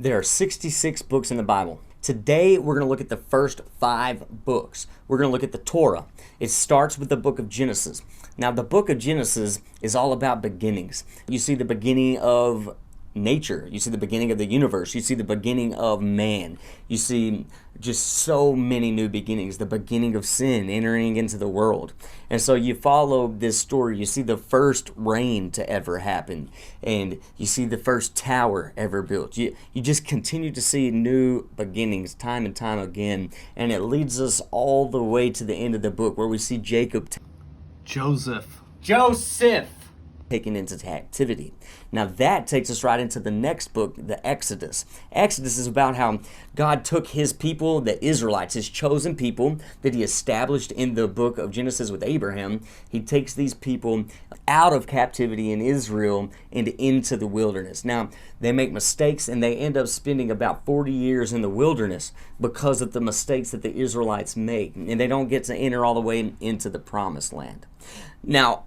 There are 66 books in the Bible. Today, we're going to look at the first 5 books. We're going to look at the Torah. It starts with the book of Genesis. Now, the book of Genesis is all about beginnings. You see the beginning of nature. You see the beginning of the universe. You see the beginning of man. You see just so many new beginnings. The beginning of sin entering into the world. And so you follow this story. You see the first rain to ever happen. And you see the first tower ever built. You just continue to see new beginnings time and time again. And it leads us all the way to the end of the book where we see Joseph taken into captivity. Now that takes us right into the next book, the Exodus. Exodus is about how God took his people, the Israelites, his chosen people that he established in the book of Genesis with Abraham. He takes these people out of captivity in Israel and into the wilderness. Now, they make mistakes and they end up spending about 40 years in the wilderness because of the mistakes that the Israelites make. And they don't get to enter all the way into the promised land. Now,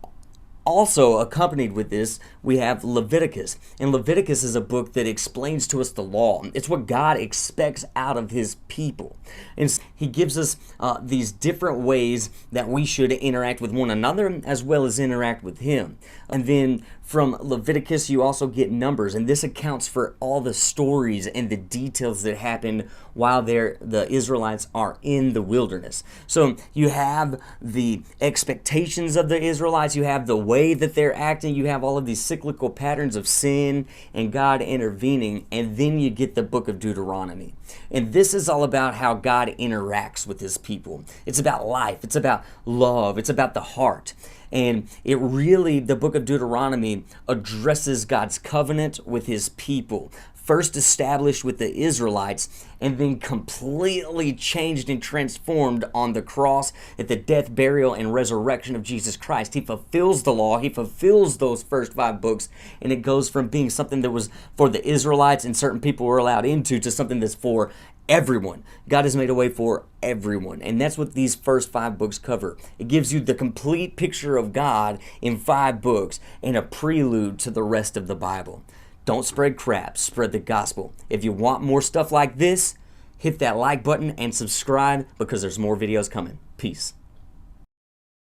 also accompanied with this, we have Leviticus. And Leviticus is a book that explains to us the law. It's what God expects out of his people. And he gives us these different ways that we should interact with one another as well as interact with him. And then from Leviticus, you also get Numbers. And this accounts for all the stories and the details that happen while the Israelites are in the wilderness. So you have the expectations of the Israelites. You have the way that they're acting. You have all of these cyclical patterns of sin and God intervening. And then you get the book of Deuteronomy. And this is all about how God interacts with his people. It's about life. It's about love. It's about the heart. And the book of Deuteronomy addresses God's covenant with his people. First established with the Israelites and then completely changed and transformed on the cross at the death, burial, and resurrection of Jesus Christ. He fulfills the law. He fulfills those first 5 books, and it goes from being something that was for the Israelites and certain people were allowed into to something that's for everyone. God has made a way for everyone, and that's what these first 5 books cover. It gives you the complete picture of God in 5 books and a prelude to the rest of the Bible. Don't spread crap, spread the gospel. If you want more stuff like this, hit that like button and subscribe because there's more videos coming. Peace.